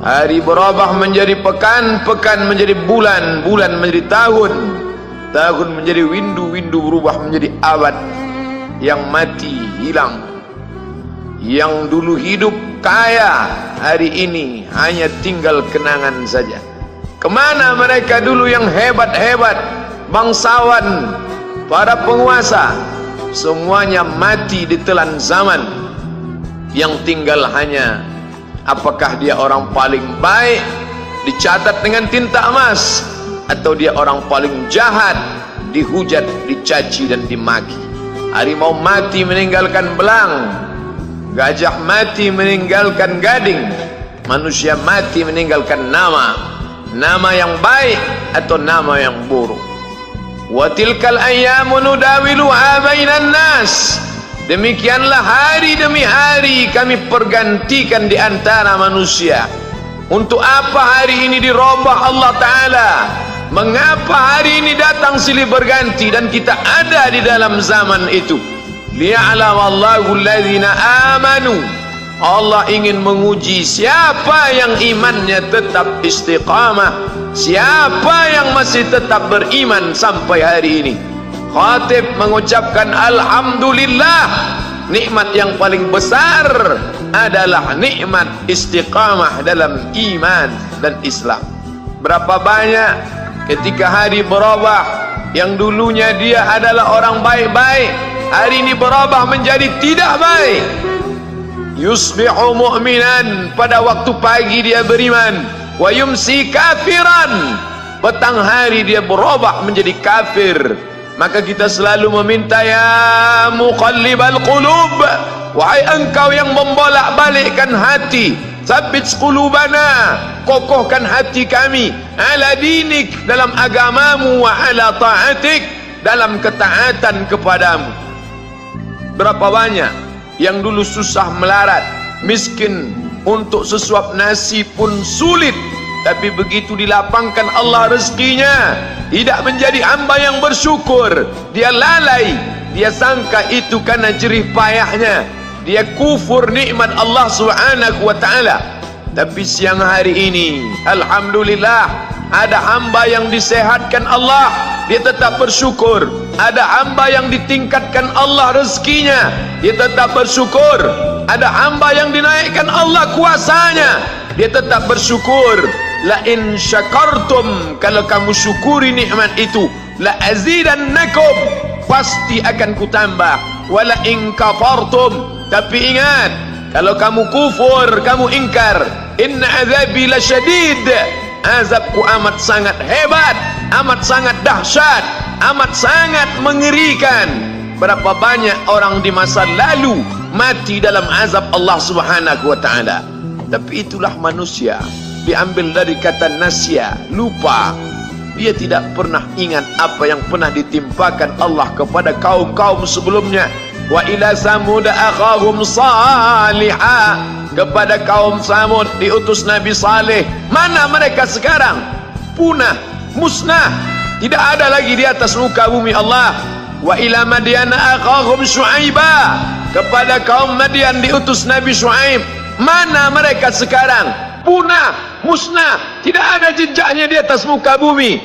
Hari berubah menjadi pekan, pekan menjadi bulan, bulan menjadi tahun, tahun menjadi windu, windu berubah menjadi abad. Yang mati hilang, yang dulu hidup kaya, hari ini hanya tinggal kenangan saja. Kemana mereka dulu yang hebat-hebat, bangsawan, para penguasa? Semuanya mati ditelan zaman. Yang tinggal hanya apakah dia orang paling baik, dicatat dengan tinta emas, atau dia orang paling jahat, dihujat, dicaci dan dimaki. Harimau mati meninggalkan belang, gajah mati meninggalkan gading, manusia mati meninggalkan nama, nama yang baik atau nama yang buruk. Wa tilkal ayyamu nudawiluha bainan nas. Demikianlah hari demi hari kami pergantikan di antara manusia. Untuk apa hari ini dirubah Allah Ta'ala? Mengapa hari ini datang silih berganti dan kita ada di dalam zaman itu? Liya'lamallahu alladhina amanu. Allah ingin menguji siapa yang imannya tetap istiqamah, siapa yang masih tetap beriman sampai hari ini. Khatib mengucapkan alhamdulillah, nikmat yang paling besar adalah nikmat istiqamah dalam iman dan Islam. Berapa banyak ketika hari berubah, yang dulunya dia adalah orang baik-baik, hari ini berubah menjadi tidak baik. Yusbihu mu'minan, pada waktu pagi dia beriman, wa yumsi kafiran, petang hari dia berubah menjadi kafir. Maka kita selalu meminta, ya muqallibal qulub, wahai engkau yang membolak-balikkan hati, tsabbit qulubana, kokohkan hati kami, ala dinik, dalam agamamu, wa ala ta'atik, dalam ketaatan kepadamu. Berapa banyak yang dulu susah melarat, miskin, untuk sesuap nasi pun sulit, tapi begitu dilapangkan Allah rezekinya, tidak menjadi hamba yang bersyukur. Dia lalai, dia sangka itu karena jerih payahnya, dia kufur nikmat Allah Subhanahu wa ta'ala. Tapi siang hari ini alhamdulillah, ada hamba yang disehatkan Allah, dia tetap bersyukur. Ada hamba yang ditingkatkan Allah rezekinya, dia tetap bersyukur. Ada hamba yang dinaikkan Allah kuasanya, dia tetap bersyukur. La in syakartum, kalau kamu syukuri nikmat itu, la azidannakum, pasti akan kutambah. Wala in kafartum, tapi ingat, kalau kamu kufur, kamu ingkar, inna azabi lasyadid, azabku amat sangat hebat, amat sangat dahsyat, amat sangat mengerikan. Berapa banyak orang di masa lalu mati dalam azab Allah Subhanahu wa ta'ala. Tapi itulah manusia, diambil dari kata nasya, lupa. Dia tidak pernah ingat apa yang pernah ditimpakan Allah kepada kaum-kaum sebelumnya. Wa ila samud akhahum salihah, kepada kaum Samud diutus Nabi Saleh. Mana mereka sekarang? Punah, musnah, tidak ada lagi di atas muka bumi Allah. Wa ila Madyan akhahum Syuaiba, kepada kaum Madian diutus Nabi Syuaib. Mana mereka sekarang? Punah, musnah, tidak ada jejaknya di atas muka bumi.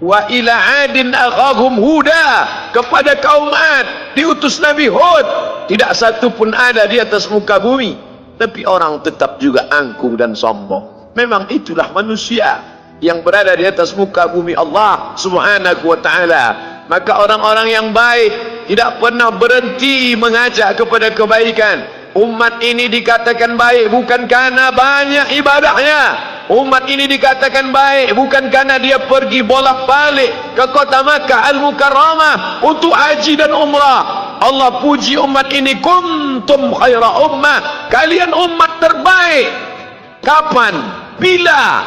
Wa ila Adin akhahum Huda, kepada kaum Ad diutus Nabi Hud. Tidak satu pun ada di atas muka bumi. Tapi orang tetap juga angkuh dan sombong. Memang itulah manusia yang berada di atas muka bumi Allah Subhanahu wa ta'ala. Maka orang-orang yang baik tidak pernah berhenti mengajak kepada kebaikan. Umat ini dikatakan baik bukan karena banyak ibadahnya. Umat ini dikatakan baik bukan karena dia pergi bolak-balik ke kota Makkah Al-Mukarramah untuk haji dan umrah. Allah puji umat ini, kuntum khaira ummah, kalian umat terbaik. Kapan? Bila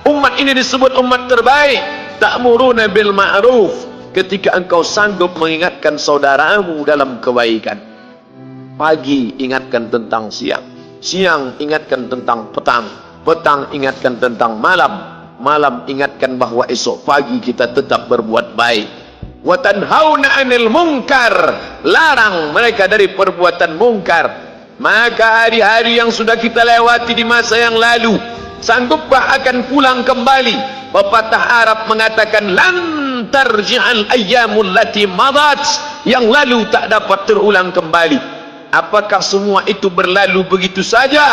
umat ini disebut umat terbaik? Ta'muruna bil ma'ruf, ketika engkau sanggup mengingatkan saudaramu dalam kebaikan. Pagi ingatkan tentang siang, siang ingatkan tentang petang, petang ingatkan tentang malam, malam ingatkan bahwa esok pagi kita tetap berbuat baik. Wa tanhauna 'anil munkar, larang mereka dari perbuatan mungkar. Maka hari-hari yang sudah kita lewati di masa yang lalu, Sanggupkah akan pulang kembali? Pepatah Arab mengatakan, lan tarji'al ayyamul lati madat, yang lalu tak dapat terulang kembali. Apakah semua itu berlalu begitu saja?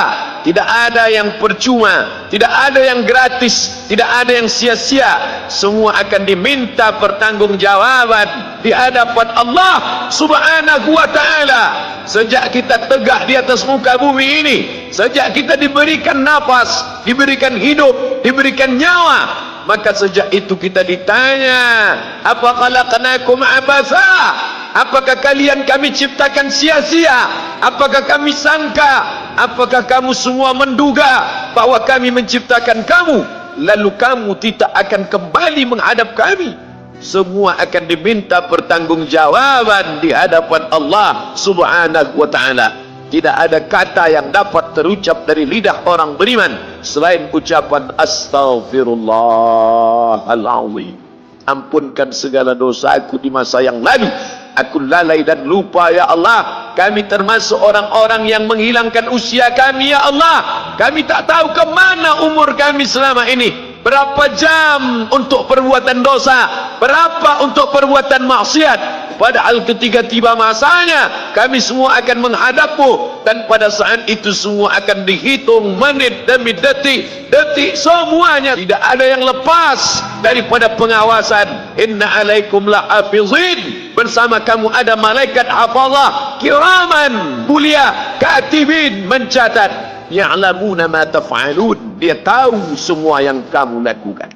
Tidak ada yang percuma, tidak ada yang gratis, tidak ada yang sia-sia. Semua akan diminta pertanggungjawaban di hadapan Allah Subhanahu wa ta'ala. Sejak kita tegak di atas muka bumi ini, sejak kita diberikan nafas, diberikan hidup, diberikan nyawa, maka sejak itu kita ditanya, apa khalaqnakum abatha? Apakah kalian kami ciptakan sia-sia? Apakah kami sangka? Apakah kamu semua menduga bahwa kami menciptakan kamu, lalu kamu tidak akan kembali menghadap kami? Semua akan diminta pertanggungjawaban di hadapan Allah Subhanahu wa ta'ala. Tidak ada kata yang dapat terucap dari lidah orang beriman selain ucapan astaghfirullahaladzim. Ampunkan segala dosaku di masa yang lalu. Aku lalai dan lupa ya Allah. Kami termasuk orang-orang yang menghilangkan usia kami ya Allah. Kami tak tahu ke mana umur kami selama ini. Berapa jam untuk perbuatan dosa, berapa untuk perbuatan maksiat. Padahal ketika tiba masanya, kami semua akan menghadapmu, dan pada saat itu semua akan dihitung menit demi detik. Detik semuanya tidak ada yang lepas daripada pengawasan. Inna alaikum lahafizin, bersama kamu ada malaikat hafazah kiraman mulia katibin, mencatat. Ya'lamuna ma taf'alun, dia tahu semua yang kamu lakukan.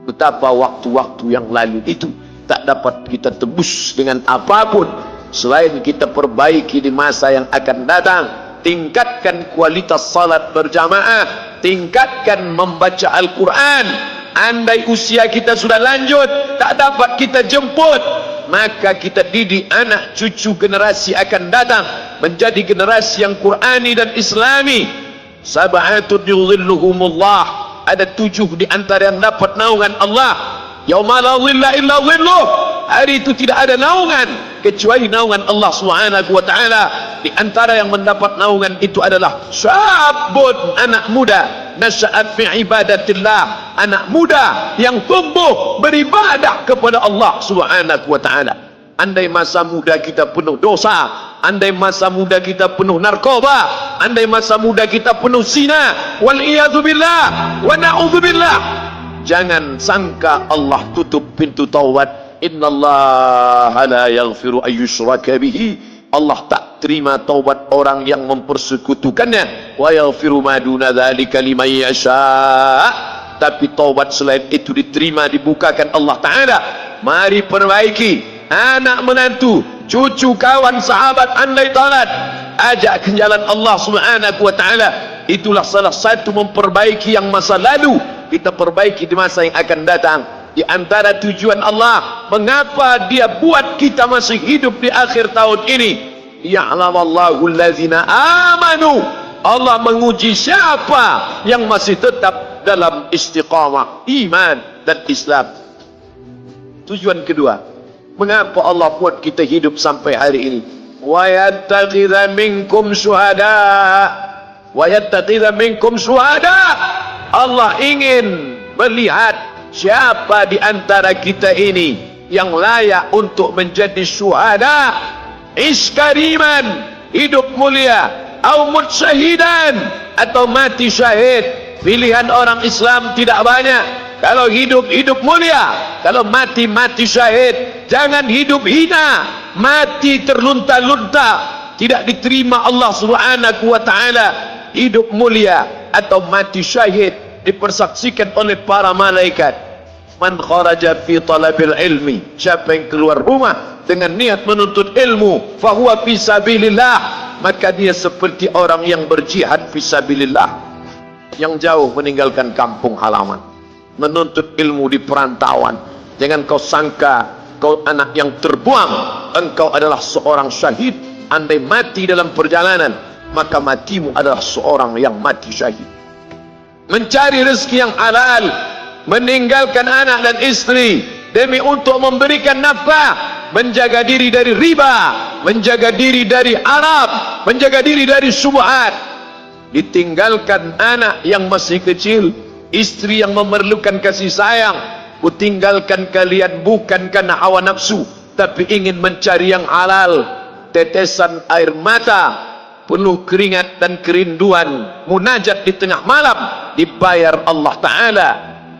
Betapa waktu-waktu yang lalu itu tak dapat kita tebus dengan apapun selain kita perbaiki di masa yang akan datang. Tingkatkan kualitas salat berjamaah, tingkatkan membaca Al-Quran. Andai usia kita sudah lanjut, tak dapat kita jemput, maka kita didik anak cucu generasi akan datang menjadi generasi yang Qurani dan Islami. Sab'atun yudhilluhumullah, ada 7 di antara yang dapat naungan Allah. Yauma la dhilla illa dhilluh, hari itu tidak ada naungan kecuali naungan Allah Subhanahu wa ta'ala. Di antara yang mendapat naungan itu adalah syabun, anak muda, nasya'at fi ibadatillah, anak muda yang tumbuh beribadah kepada Allah Subhanahu wa ta'ala. Andai masa muda kita penuh dosa, andai masa muda kita penuh narkoba, andai masa muda kita penuh zina, wal iyadzu billah wa na'udzu billah, jangan sangka Allah tutup pintu taubat. Innallaha la yaghfiru ayyushraka bihi, Allah tak terima taubat orang yang mempersekutukannya. Wa yaghfiru ma duna dzalika liman yasha, tapi taubat selain itu diterima, dibukakan Allah Ta'ala. Mari perbaiki anak menantu, cucu, kawan, sahabat, andai taat, ajak ke jalan Allah Subhanahu wa ta'ala. Itulah salah satu memperbaiki yang masa lalu, kita perbaiki di masa yang akan datang. Di antara tujuan Allah mengapa dia buat kita masih hidup di akhir tahun ini, ya'lamallahu allazina amanu, Allah menguji siapa yang masih tetap dalam istiqamah iman dan Islam. Tujuan kedua, mengapa Allah buat kita hidup sampai hari ini? Wa yattakhidha minkum syuhada, wa yattakhidha minkum syuhada, Allah ingin melihat siapa di antara kita ini yang layak untuk menjadi syuhada, iskariman, hidup mulia, atau mutsyahidan, atau mati syahid. Pilihan orang Islam tidak banyak. Kalau hidup, hidup mulia. Kalau mati, mati syahid. Jangan hidup hina, mati terlunta-lunta, tidak diterima Allah Subhanahu wa ta'ala. Hidup mulia atau mati syahid dipersaksikan oleh para malaikat. Man kharaja fi talabil ilmi, siapa yang keluar rumah dengan niat menuntut ilmu, fahuwa fi sabilillah, maka dia seperti orang yang berjihad fi sabilillah, yang jauh meninggalkan kampung halaman, menuntut ilmu di perantauan. Jangan kau sangka kau anak yang terbuang, engkau adalah seorang syahid. Andai mati dalam perjalanan, maka matimu adalah seorang yang mati syahid. Mencari rezeki yang halal, meninggalkan anak dan istri demi untuk memberikan nafkah, menjaga diri dari riba, menjaga diri dari haram, menjaga diri dari syubhat. ditinggalkan anak yang masih kecil, istri yang memerlukan kasih sayang, kutinggalkan kalian bukan karena hawa nafsu, tapi ingin mencari yang halal. Tetesan air mata, penuh keringat dan kerinduan, munajat di tengah malam, dibayar Allah Ta'ala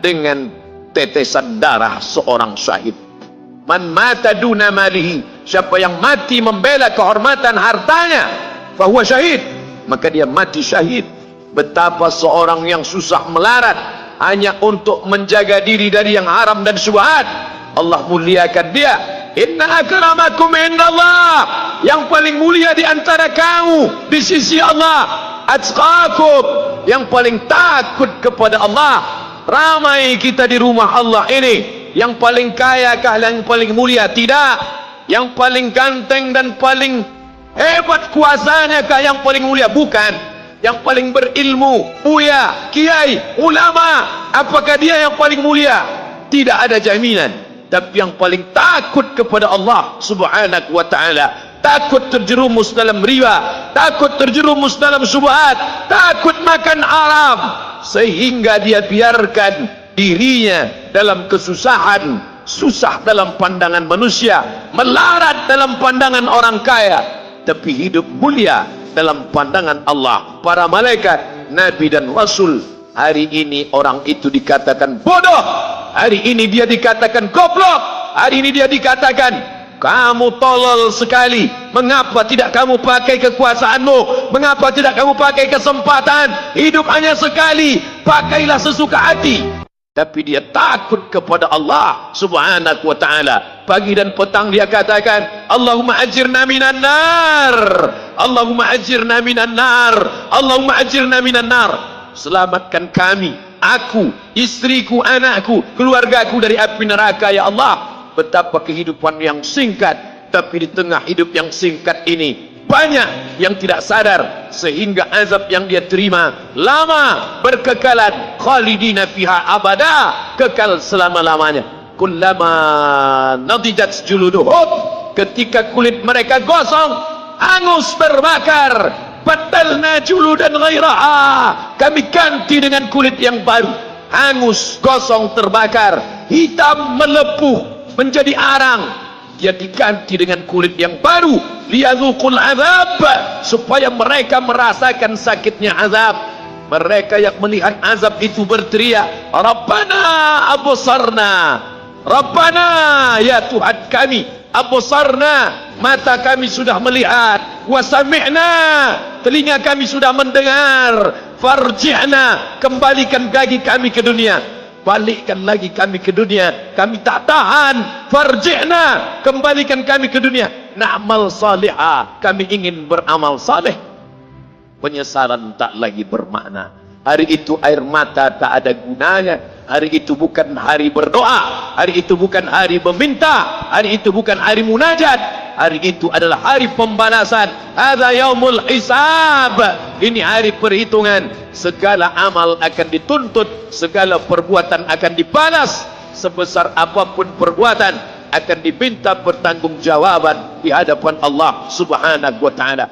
dengan tetesan darah seorang syahid. Man mata duna malihi, siapa yang mati membela kehormatan hartanya, fahuwa syahid, maka dia mati syahid. Betapa seorang yang susah melarat hanya untuk menjaga diri dari yang haram dan syubhat, Allah muliakan dia. Inna akramakum indallah, yang paling mulia di antara kamu di sisi Allah, atqakum, yang paling takut kepada Allah. Ramai kita di rumah Allah ini, yang paling kaya kah yang paling mulia? Tidak. Yang paling ganteng dan paling hebat kuasanya kah yang paling mulia? Bukan. Yang paling berilmu, buya, kiai, ulama, apakah dia yang paling mulia? Tidak ada jaminan. Tapi yang paling takut kepada Allah Subhanahu wa ta'ala, takut terjerumus dalam riba, takut terjerumus dalam syubhat, takut makan haram, sehingga dia biarkan dirinya dalam kesusahan, susah dalam pandangan manusia, melarat dalam pandangan orang kaya, tapi hidup mulia dalam pandangan Allah, para malaikat, nabi dan rasul. Hari ini orang itu dikatakan bodoh, hari ini dia dikatakan goblok, hari ini dia dikatakan kamu tolol sekali. Mengapa tidak kamu pakai kekuasaanmu? Mengapa tidak kamu pakai kesempatan? Hidup hanya sekali, pakailah sesuka hati. Tapi dia takut kepada Allah Subhanahu wa ta'ala. Pagi dan petang dia katakan, Allahumma ajirna minan nar, Allahumma ajirna minan nar, Allahumma ajirna minan nar. Selamatkan kami, aku, istriku, anakku, keluargaku dari api neraka ya Allah. Betapa kehidupan yang singkat, tapi di tengah hidup yang singkat ini banyak yang tidak sadar, sehingga azab yang dia terima lama, berkekalan, khalidina fiha abada, kekal selama-lamanya. Kullama nadijat juluduhum, ketika kulit mereka gosong, hangus, terbakar, batalna juludan ghairaha, kami ganti dengan kulit yang baru. Hangus, gosong, terbakar, hitam, melepuh, menjadi arang, dia diganti dengan kulit yang baru. Liyadzuqul azab, supaya mereka merasakan sakitnya azab. Mereka yang melihat azab itu berteriak, Rabbana absarna, Rabbana, ya Tuhan kami, absarna, mata kami sudah melihat, wa sami'na, telinga kami sudah mendengar, farji'na, kembalikan lagi kami ke dunia, balikkan lagi kami ke dunia, kami tak tahan, farji'na, kembalikan kami ke dunia, na'mal salihah, kami ingin beramal saleh. Penyesalan tak lagi bermakna. Hari itu air mata tak ada gunanya. Hari itu bukan hari berdoa, hari itu bukan hari meminta, hari itu bukan hari munajat, hari itu adalah hari pembalasan. Hadza yaumul hisab, ini hari perhitungan. Segala amal akan dituntut, segala perbuatan akan dibalas. Sebesar apapun perbuatan akan diminta pertanggungjawaban di hadapan Allah Subhanahu wa ta'ala.